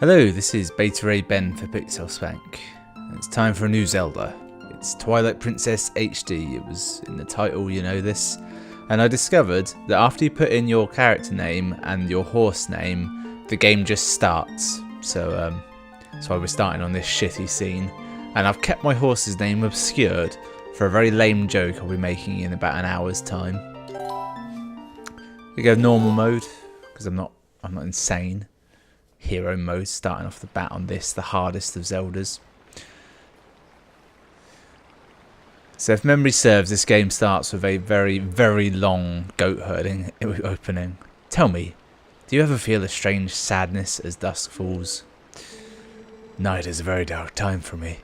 Hello, this is Beta Ray Ben for Pixel Spank. It's time for a new Zelda. It's Twilight Princess HD. It was in the title, you know this. And I discovered that after you put in your character name and your horse name, the game just starts. So that's why we're starting on this shitty scene. And I've kept my horse's name obscured for a very lame joke I'll be making in about an hour's time. We go normal mode because I'm not insane. Hero mode, starting off the bat on this, the hardest of Zeldas. So if memory serves, this game starts with a very, very long goat herding opening. Tell me, do you ever feel a strange sadness as dusk falls? Night is a very dark time for me.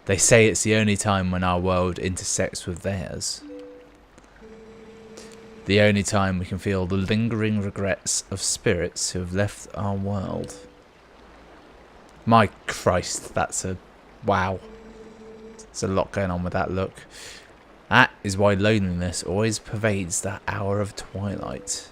They say it's the only time when our world intersects with theirs. The only time we can feel the lingering regrets of spirits who have left our world. My Christ, that's a... wow. There's a lot going on with that look. That is why loneliness always pervades that hour of twilight.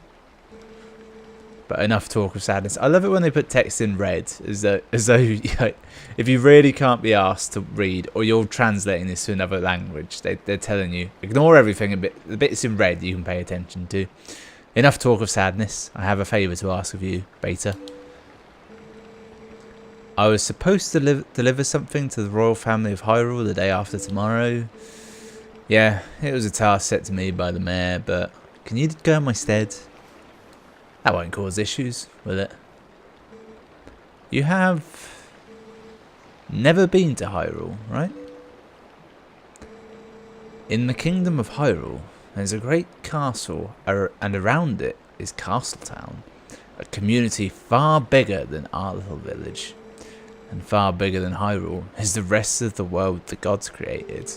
But enough talk of sadness. I love it when they put text in red, as though if you really can't be asked to read, or you're translating this to another language, they're telling you, ignore everything, the bits in red you can pay attention to. Enough talk of sadness. I have a favour to ask of you, Beta. I was supposed to deliver something to the royal family of Hyrule the day after tomorrow. Yeah, it was a task set to me by the mayor, but can you go in my stead? That won't cause issues, will it? You have never been to Hyrule, right? In the kingdom of Hyrule, there's a great castle, and around it is Castletown, a community far bigger than our little village, and far bigger than Hyrule is the rest of the world the gods created.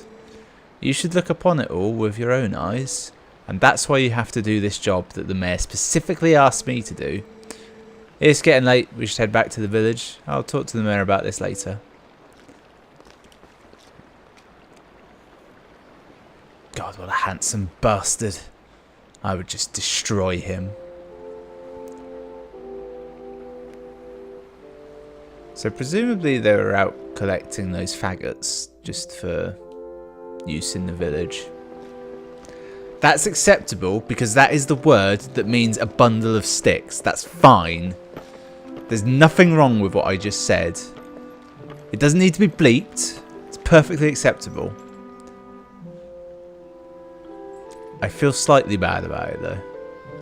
You should look upon it all with your own eyes. And that's why you have to do this job that the mayor specifically asked me to do. It's getting late, we should head back to the village. I'll talk to the mayor about this later. God, what a handsome bastard. I would just destroy him. So presumably they were out collecting those faggots just for use in the village. That's acceptable because that is the word that means a bundle of sticks. That's fine. There's nothing wrong with what I just said. It doesn't need to be bleeped. It's perfectly acceptable. I feel slightly bad about it though.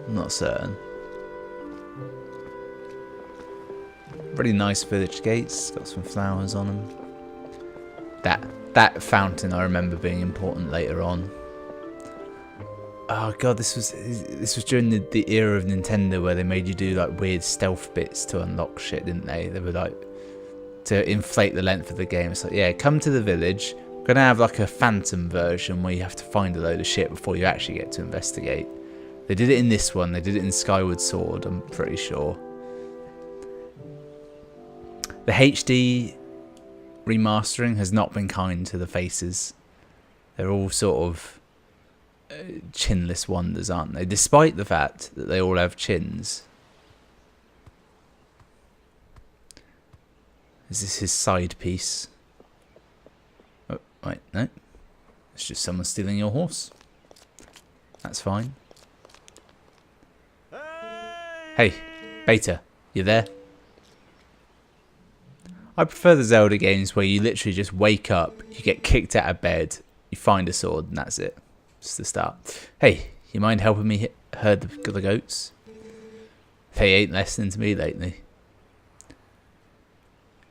I'm not certain. Really nice village gates. Got some flowers on them. That fountain I remember being important later on. Oh god, this was during the era of Nintendo where they made you do like weird stealth bits to unlock shit, didn't they? They were like to inflate the length of the game. It's like, yeah, come to the village. We're gonna have like a phantom version where you have to find a load of shit before you actually get to investigate. They did it in this one. They did it in Skyward Sword, I'm pretty sure. The HD remastering has not been kind to the faces. They're all sort of chinless wonders, aren't they? Despite the fact that they all have chins. Is this his side piece? Oh, wait, no. It's just someone stealing your horse. That's fine. Hey, Beta, you there? I prefer the Zelda games where you literally just wake up, you get kicked out of bed, you find a sword, and that's it. Just the start. Hey, you mind helping me herd the goats? They ain't listening to me lately.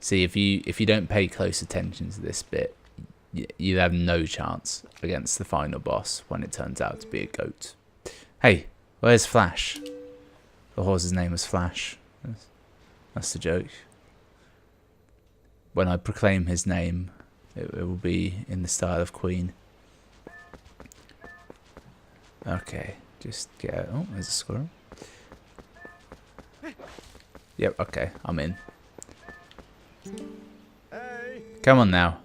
See, if you don't pay close attention to this bit, you have no chance against the final boss when it turns out to be a goat. Hey, where's Flash? The horse's name was Flash. That's the joke. When I proclaim his name, it will be in the style of Queen. Okay, just get out. Oh, there's a squirrel. Yep, okay, I'm in. Come on now.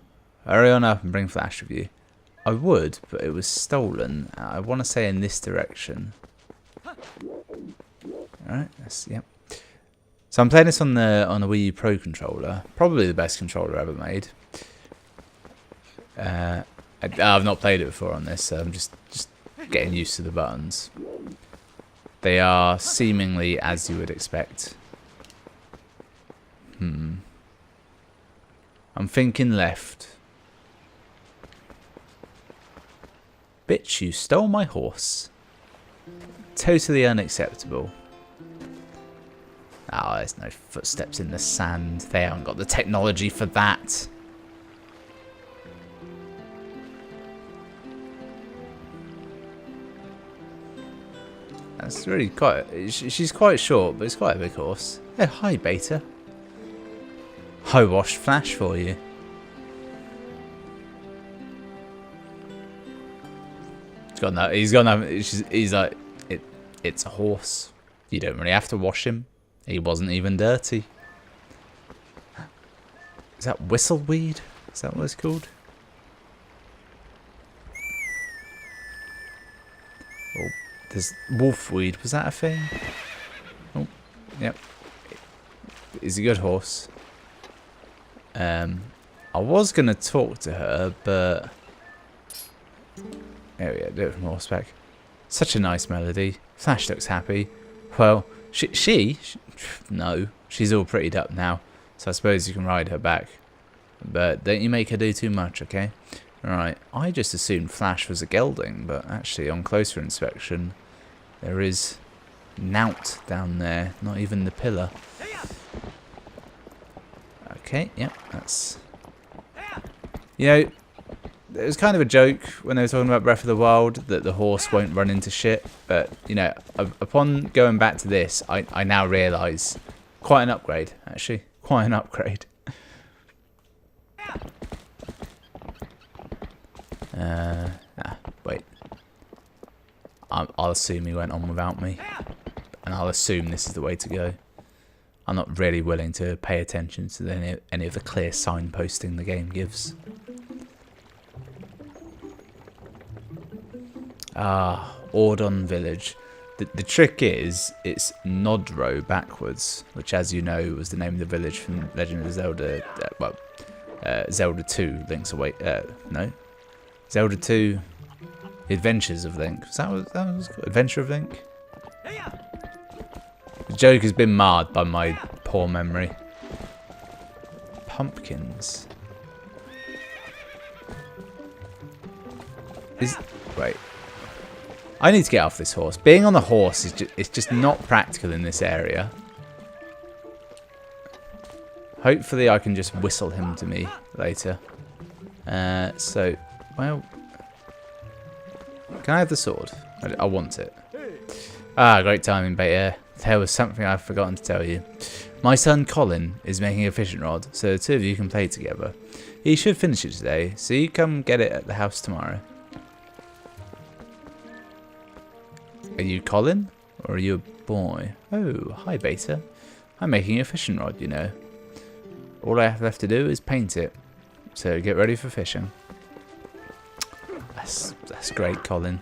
Hurry on up and bring Flash with you. I would, but it was stolen. I want to say in this direction. Alright, yep. So I'm playing this on the Wii U Pro controller. Probably the best controller ever made. I've not played it before on this, so I'm just getting used to the buttons. They are seemingly as you would expect. I'm thinking left. Bitch, you stole my horse. Totally unacceptable. Oh, there's no footsteps in the sand. They haven't got the technology for that. That's really quite... She's quite short, but it's quite a big horse. Oh, hi, Beta. I washed Flash for you. He's like, it's a horse. You don't really have to wash him. He wasn't even dirty. Is that whistleweed? Is that what it's called? Oh, there's wolfweed. Was that a thing? Oh, yep. He's a good horse. I was gonna talk to her, but there we go. Do it from horseback. Such a nice melody. Flash looks happy. Well, no, she's all prettied up now, so I suppose you can ride her back. But don't you make her do too much, okay? Alright, I just assumed Flash was a gelding, but actually on closer inspection, there is Nout down there, not even the pillar. Okay, yep, that's... You know, it was kind of a joke when they were talking about Breath of the Wild that the horse won't run into shit, but, you know, upon going back to this, I now realise quite an upgrade, actually. Quite an upgrade. Wait. I'll assume he went on without me, and I'll assume this is the way to go. I'm not really willing to pay attention to any of the clear signposting the game gives. Ah, Ordon Village. The trick is, it's Nodro backwards, which, as you know, was the name of the village from Legend of Zelda. Zelda 2, Link's Away. No, Zelda 2, The Adventures of Link. That was Adventure of Link. The joke has been marred by my poor memory. Pumpkins. Wait. I need to get off this horse. Being on the horse is just not practical in this area. Hopefully I can just whistle him to me later. Well... Can I have the sword? I want it. Ah, great timing, Beta. There was something I've forgotten to tell you. My son Colin is making a fishing rod, so the two of you can play together. He should finish it today, so you come get it at the house tomorrow. Are you Colin? Or are you a boy? Oh, hi Beta. I'm making a fishing rod, you know. All I have left to do is paint it. So get ready for fishing. That's great, Colin.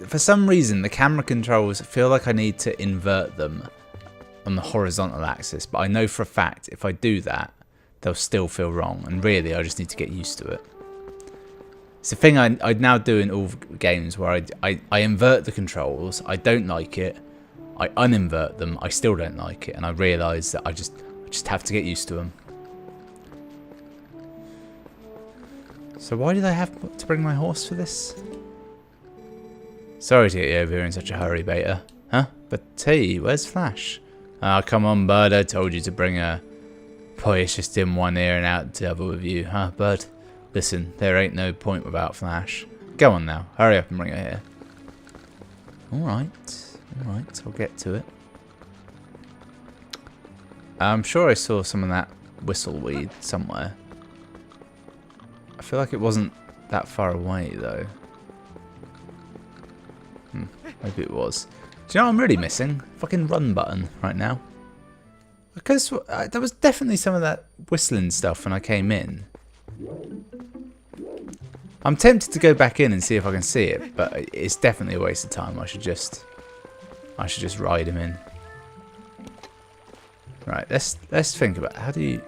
For some reason, the camera controls feel like I need to invert them on the horizontal axis, but I know for a fact if I do that, they'll still feel wrong, and really I just need to get used to it. It's a thing I now do in all games where I invert the controls, I don't like it, I uninvert them, I still don't like it, and I realise that I just have to get used to them. So why did I have to bring my horse for this? Sorry to get you over here in such a hurry, Beta. Huh? But hey, where's Flash? Ah, come on, Bud, I told you to bring her. Boy, it's just in one ear and out the other with you, huh, Bud? Listen, there ain't no point without Flash. Go on now, hurry up and bring her here. Alright, I'll get to it. I'm sure I saw some of that whistleweed somewhere. I feel like it wasn't that far away, though. Maybe it was. Do you know what I'm really missing? Fucking run button right now. Because there was definitely some of that whistling stuff when I came in. I'm tempted to go back in and see if I can see it, but it's definitely a waste of time. I should just I should just ride him in. Right, let's think about how do you...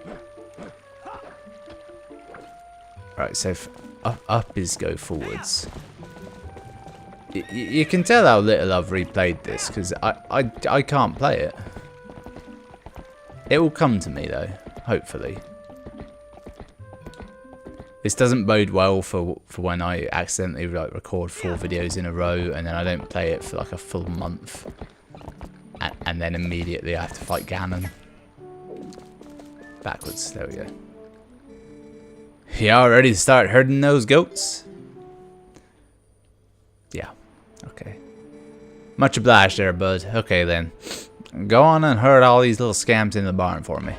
Right, so if up is go forwards. You can tell how little I've replayed this because I can't play it. It will come to me though, hopefully. This doesn't bode well for when I accidentally like record 4 videos in a row and then I don't play it for like a full month, and then immediately I have to fight Ganon. Backwards, there we go. Y'all ready to start herding those goats? Yeah, okay. Much obliged there, bud. Okay then. Go on and herd all these little scamps in the barn for me.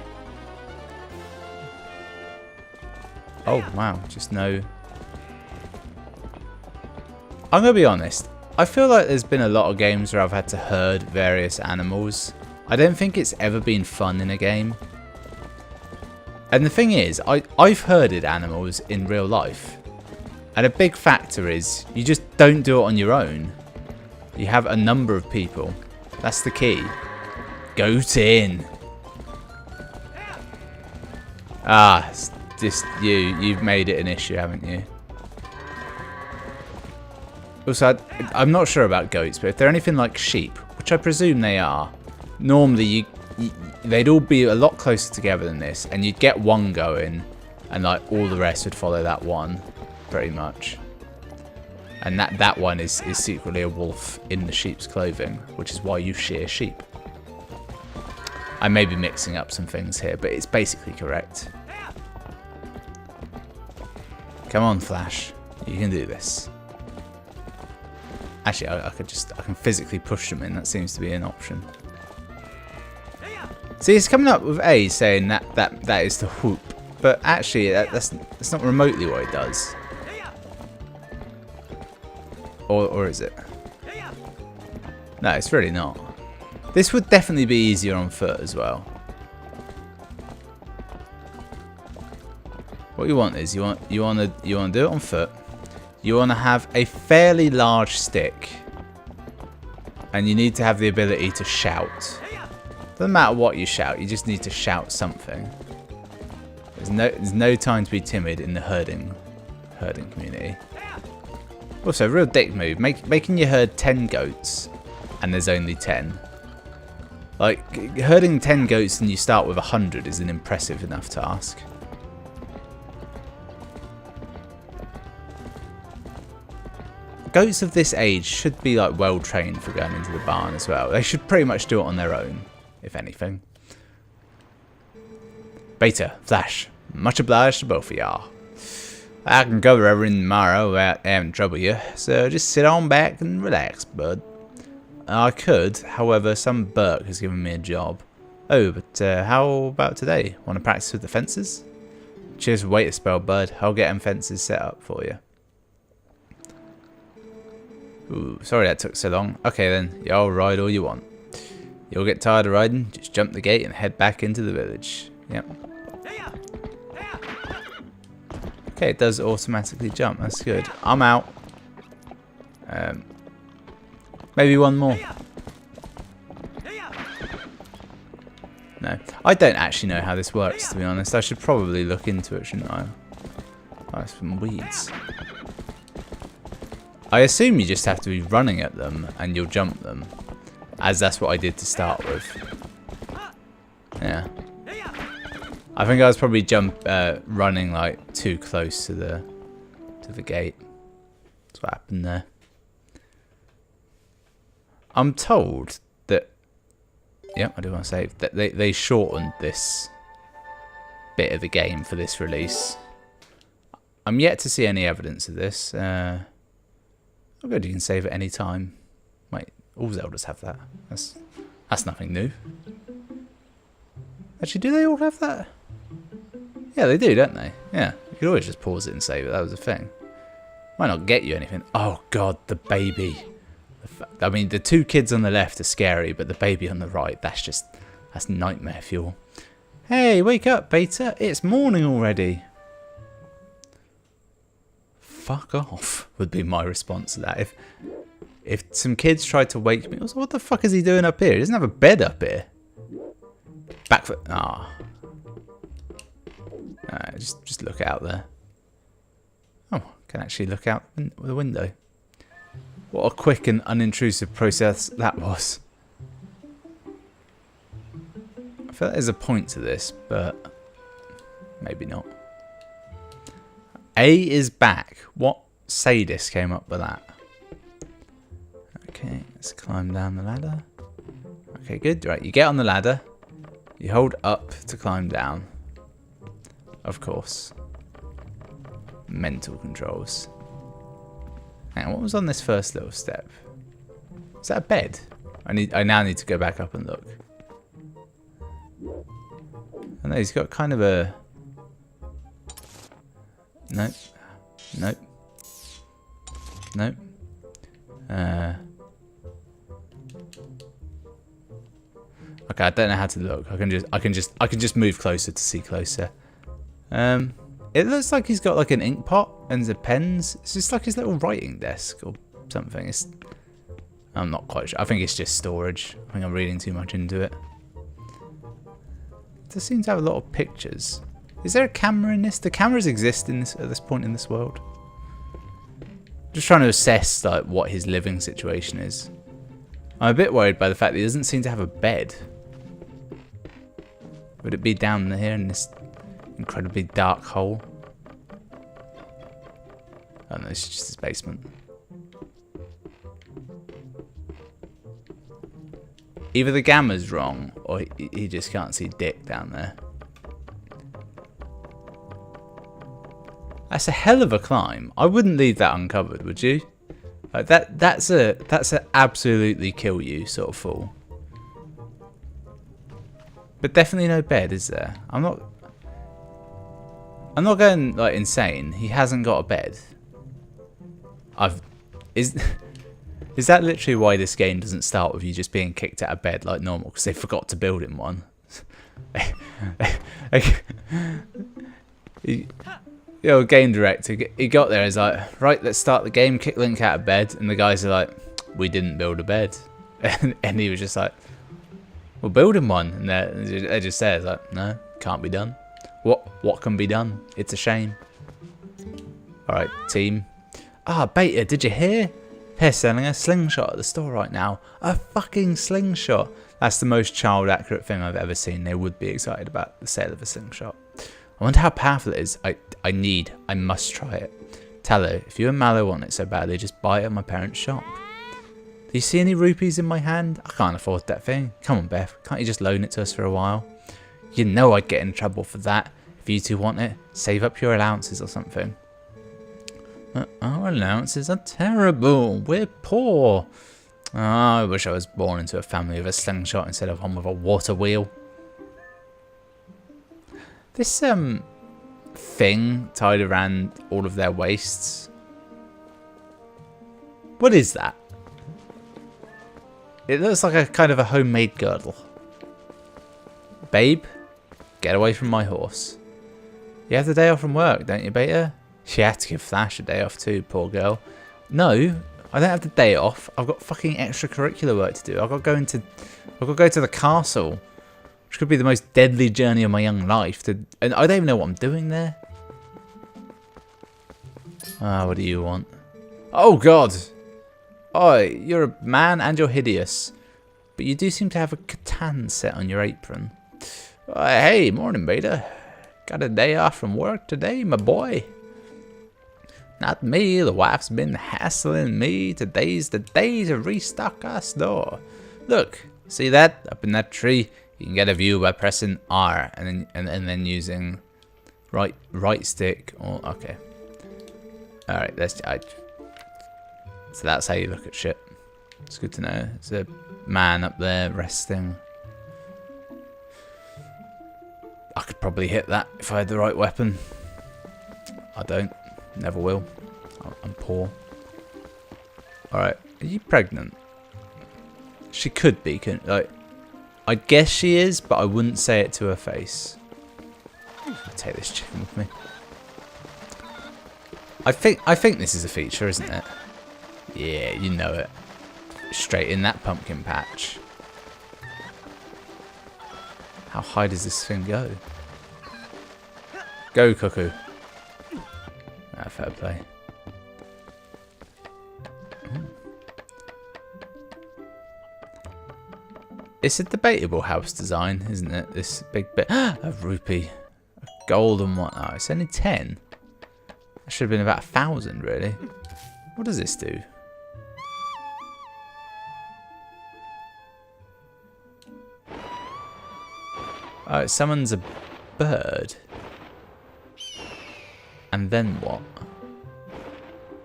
Oh, wow. Just no... I'm going to be honest. I feel like there's been a lot of games where I've had to herd various animals. I don't think it's ever been fun in a game. And the thing is, I've herded animals in real life. And a big factor is, you just don't do it on your own. You have a number of people. That's the key. Goat in. Ah, it's just you've made it an issue, haven't you? Also, I'm not sure about goats, but if they're anything like sheep, which I presume they are, normally they'd all be a lot closer together than this, and you'd get one going, and like all the rest would follow that one, pretty much. And that one is secretly a wolf in the sheep's clothing, which is why you shear sheep. I may be mixing up some things here, but it's basically correct. Come on, Flash. You can do this. Actually, I can physically push them in. That seems to be an option. See, it's coming up with A saying that is to whoop, but actually that's not remotely what it does. Or is it? No, it's really not. This would definitely be easier on foot as well. What you want is you want to do it on foot. You want to have a fairly large stick, and you need to have the ability to shout. Doesn't matter what you shout, you just need to shout something. There's no time to be timid in the herding community. Also, real dick move, making you herd 10 goats, and there's only 10. Like, herding 10 goats and you start with 100 is an impressive enough task. Goats of this age should be like well trained for going into the barn as well. They should pretty much do it on their own, if anything. Beta, Flash, much obliged to both of y'all. I can cover everything tomorrow without having trouble you, so just sit on back and relax, bud. I could, however, some Burke has given me a job. Oh, but how about today? Want to practice with the fences? Cheers for wait a spell, bud. I'll get them fences set up for you. Ooh, sorry that took so long. Okay then, y'all ride all you want. You'll get tired of riding, just jump the gate and head back into the village. Yep. Okay, it does automatically jump. That's good. I'm out. Maybe one more. No, I don't actually know how this works, to be honest. I should probably look into it, shouldn't I? Oh, some weeds. I assume you just have to be running at them and you'll jump them, as that's what I did to start with. Yeah. I think I was probably running like too close to the gate. That's what happened there. I'm told that, yeah, I do want to say that they shortened this bit of the game for this release. I'm yet to see any evidence of this. Oh good, you can save at any time. Wait, all Zeldas have that. That's nothing new. Actually, do they all have that? Yeah, they do, don't they? Yeah, you could always just pause it and save it. That was a thing. Might not get you anything. Oh god, the baby. I mean, the two kids on the left are scary, but the baby on the right, that's nightmare fuel. Hey, wake up, Beta. It's morning already. Fuck off would be my response to that. If some kids tried to wake me, I was like, what the fuck is he doing up here? He doesn't have a bed up here. Back for... Ah. Just look out there. Oh, can actually look out the window. What a quick and unintrusive process that was. I feel like there's a point to this, but maybe not. A is back. What sadist came up with that? Okay, let's climb down the ladder. Okay, good. Right, you get on the ladder. You hold up to climb down. Of course. Mental controls. Hang on, what was on this first little step? Is that a bed? I now need to go back up and look. I know he's got kind of a... Nope. Nope. Nope. Okay, I don't know how to look. I can just move closer to see closer. It looks like he's got like an ink pot and the pens. It's just like his little writing desk or something. I'm not quite sure. I think it's just storage. I think I'm reading too much into it. It does seem to have a lot of pictures. Is there a camera in this? Do cameras exist in this at this point in this world? Just trying to assess like what his living situation is. I'm a bit worried by the fact that he doesn't seem to have a bed. Would it be down here in this incredibly dark hole? Oh no, it's just his basement. Either the gamma's wrong, or he just can't see dick down there. That's a hell of a climb. I wouldn't leave that uncovered, would you? Like that's a absolutely kill you sort of fall. But definitely no bed, is there? I'm not going like insane. He hasn't got a bed. Is that literally why this game doesn't start with you just being kicked out of bed like normal? Because they forgot to build him one. Game director, he got there, he's like, right, let's start the game, kick Link out of bed, and the guys are like, we didn't build a bed. And he was just like, we'll build him one. And they just said, like, no, can't be done. What can be done? It's a shame. Alright, team. Ah, Beta, did you hear? They're selling a slingshot at the store right now. A fucking slingshot. That's the most child accurate thing I've ever seen. They would be excited about the sale of a slingshot. I wonder how powerful it is. I must try it. Tell her, if you and Mallow want it so badly, just buy it at my parents' shop. Do you see any rupees in my hand? I can't afford that thing. Come on, Beth. Can't you just loan it to us for a while? You know I'd get in trouble for that. If you two want it, save up your allowances or something. Our allowances are terrible. We're poor. Oh, I wish I was born into a family with a slingshot instead of one with a water wheel. This thing tied around all of their waists. What is that? It looks like a kind of a homemade girdle. Babe, get away from my horse. You have the day off from work, don't you, Beta? She had to give Flash a day off too, poor girl. No, I don't have the day off. I've got fucking extracurricular work to do. I've got to go to the castle, which could be the most deadly journey of my young life. And I don't even know what I'm doing there. Ah, what do you want? Oh God! Oh, you're a man and you're hideous, but you do seem to have a Catan set on your apron. Hey, morning, Beta. Got a day off from work today, my boy? Not me, the wife's been hassling me. Today's the day to restock our store. Look, see that? Up in that tree, you can get a view by pressing R and then using right stick. Oh, okay. Alright, so that's how you look at shit. It's good to know. There's a man up there resting. I could probably hit that if I had the right weapon. I don't. Never will. I'm poor. Alright, are you pregnant? She could be, like, I guess she is, but I wouldn't say it to her face. I'll take this chicken with me. I think this is a feature, isn't it? Yeah, you know it. straight in that pumpkin patch. How high does this thing go? Go, cuckoo. Ah, fair play. It's a debatable house design, isn't it? This big bit. A rupee. A golden one. Oh, it's only 10. That should have been about 1,000, really. What does this do? Oh, it summons a bird. And then what?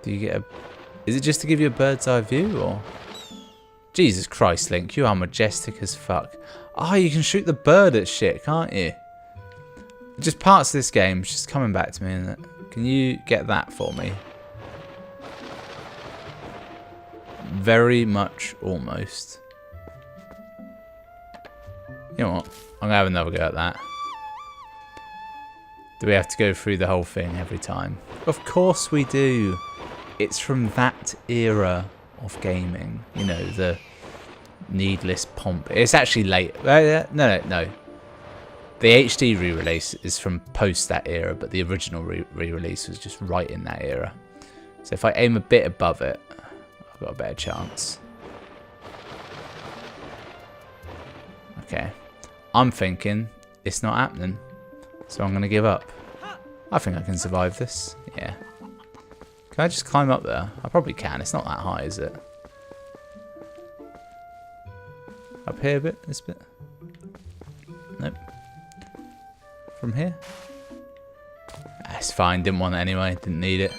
Do you get a... Is it just to give you a bird's eye view, or... Jesus Christ, Link, you are majestic as fuck. Oh, you can shoot the bird at shit, can't you? Just parts of this game, it's just coming back to me, isn't it? Can you get that for me? Very much, almost. You know what? I'm going to have another go at that. Do we have to go through the whole thing every time? Of course we do. It's from that era of gaming. You know, the needless pomp. It's actually late. No. The HD re-release is from post that era, but the original re-release was just right in that era. So if I aim a bit above it, I've got a better chance. Okay. I'm thinking it's not happening, so I'm going to give up. I think I can survive this. Yeah. Can I just climb up there? I probably can. It's not that high, is it? Up here a bit? This bit? Nope. From here? That's fine. Didn't want it anyway. Didn't need it.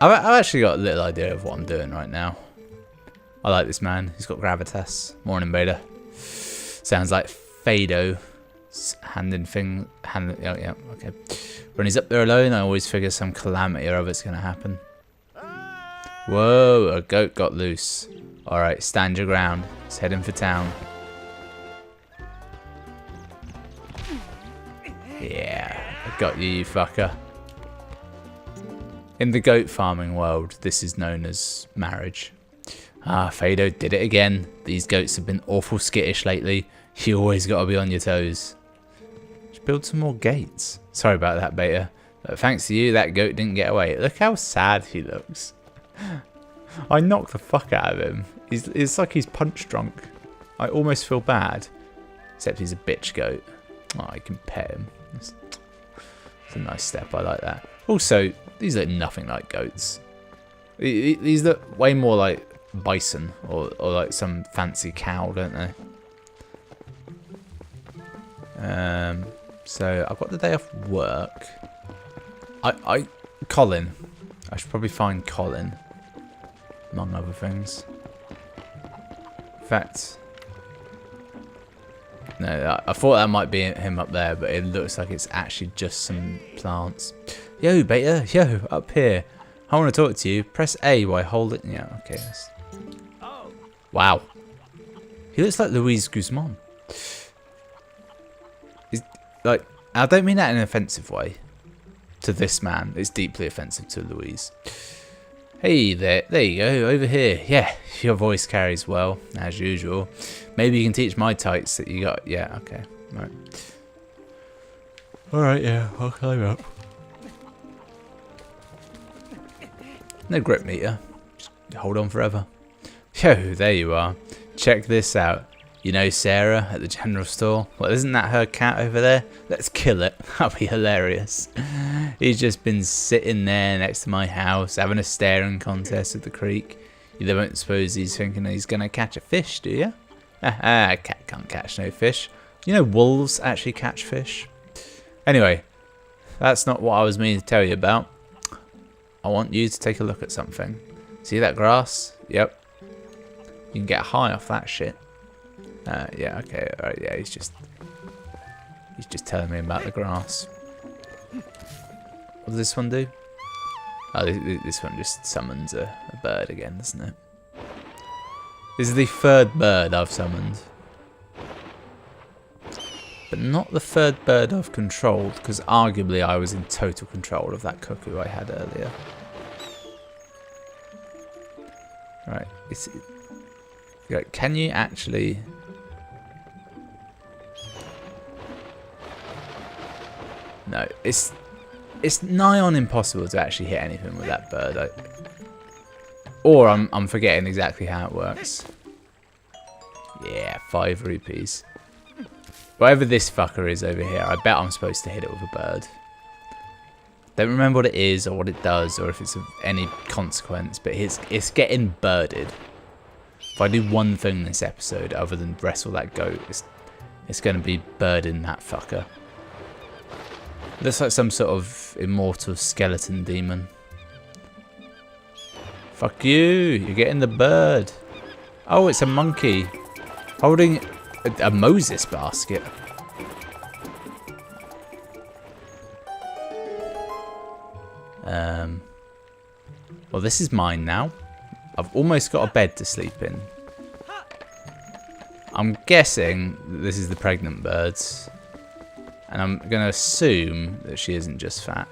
I've actually got a little idea of what I'm doing right now. I like this man. He's got gravitas. Morning, beta. Sounds like Fado. Handing thing. Oh, yeah, okay. When he's up there alone, I always figure some calamity or other's going to happen. Whoa, a goat got loose. Alright, stand your ground. It's heading for town. Yeah, I got you, you fucker. In the goat farming world, this is known as marriage. Ah, Fado did it again. These goats have been awful skittish lately. You always got to be on your toes. Just build some more gates. Sorry about that, beta. But thanks to you, that goat didn't get away. Look how sad he looks. I knocked the fuck out of him. It's like he's punch drunk. I almost feel bad. Except he's a bitch goat. Oh, I can pet him. It's a nice step. I like that. Also, these look nothing like goats. These look way more like bison or like some fancy cow, don't they? So I've got the day off work. Colin. I should probably find Colin, among other things. In fact, no, I thought that might be him up there, but it looks like it's actually just some plants. Yo, beta, yo, up here. I want to talk to you. Press A while holding. Yeah, okay. Wow. He looks like Luis Guzman. He's, like, I don't mean that in an offensive way to this man. It's deeply offensive to Luis. Hey there you go, over here. Yeah, your voice carries well, as usual. Maybe you can teach my tights that you got. Yeah, okay, right. Alright, yeah, I'll climb up. No grip meter. Just hold on forever. Yo, there you are. Check this out. You know Sarah at the general store? Well, isn't that her cat over there? Let's kill it. That'll be hilarious. He's just been sitting there next to my house, having a staring contest at the creek. You don't suppose he's thinking he's going to catch a fish, do you? A cat can't catch no fish. You know wolves actually catch fish? Anyway, that's not what I was meaning to tell you about. I want you to take a look at something. See that grass? Yep. You can get high off that shit. Yeah, okay, alright, yeah, he's just telling me about the grass. What does this one do? Oh, this one just summons a bird again, doesn't it? This is the third bird I've summoned. But not the third bird I've controlled, because arguably I was in total control of that cuckoo I had earlier. Right. Can you actually... No, it's nigh on impossible to actually hit anything with that bird. Or I'm forgetting exactly how it works. Yeah, 5 rupees. Whatever this fucker is over here, I bet I'm supposed to hit it with a bird. Don't remember what it is or what it does or if it's of any consequence, but it's getting birded. If I do one thing this episode other than wrestle that goat, it's going to be birding that fucker. Looks like some sort of immortal skeleton demon. Fuck you, you're getting the bird. Oh, it's a monkey holding a Moses basket. Well, this is mine now. I've almost got a bed to sleep in. I'm guessing that this is the pregnant bird's. And I'm going to assume that she isn't just fat.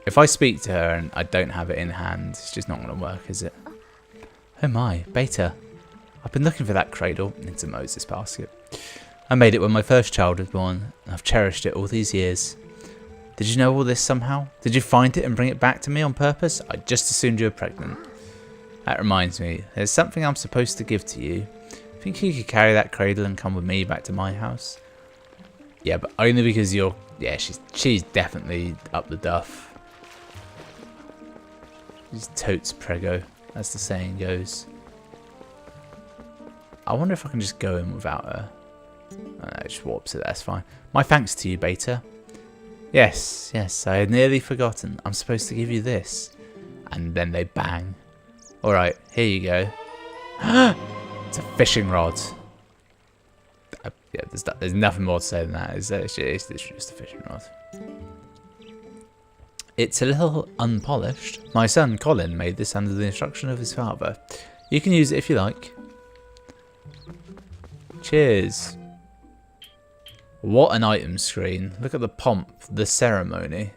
If I speak to her and I don't have it in hand, it's just not going to work, is it? Oh my, Beta. I've been looking for that cradle. It's a Moses basket. I made it when my first child was born, and I've cherished it all these years. Did you know all this somehow? Did you find it and bring it back to me on purpose? I just assumed you were pregnant. That reminds me, there's something I'm supposed to give to you. Think you could carry that cradle and come with me back to my house? Yeah, but only because you're... Yeah, she's definitely up the duff. She's totes prego, as the saying goes. I wonder if I can just go in without her. Oh, no, it just warps it, that's fine. My thanks to you, Beta. Yes, I had nearly forgotten. I'm supposed to give you this. And then they bang. Alright, here you go. It's a fishing rod. Yeah, there's nothing more to say than that. It's literally just a fishing rod. It's a little unpolished. My son Colin made this under the instruction of his father. You can use it if you like. Cheers. What an item screen. Look at the pomp, the ceremony.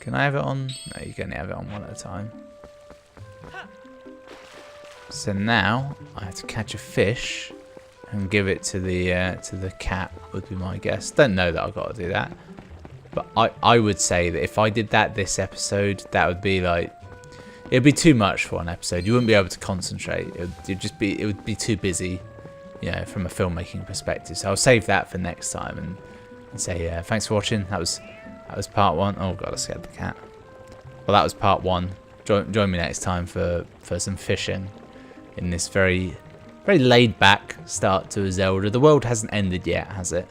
Can I have it on? No, you can only have it on one at a time. So now I have to catch a fish and give it to the cat, would be my guess. Don't know that I've got to do that, but I would say that if I did that this episode, that would be like, it'd be too much for one episode. You wouldn't be able to concentrate. It would be too busy, you know, from a filmmaking perspective. So I'll save that for next time and say thanks for watching. That was part 1. Oh god, I scared the cat. Well, that was part 1. Join me next time for some fishing in this very laid back start to a Zelda. The world hasn't ended yet, has it?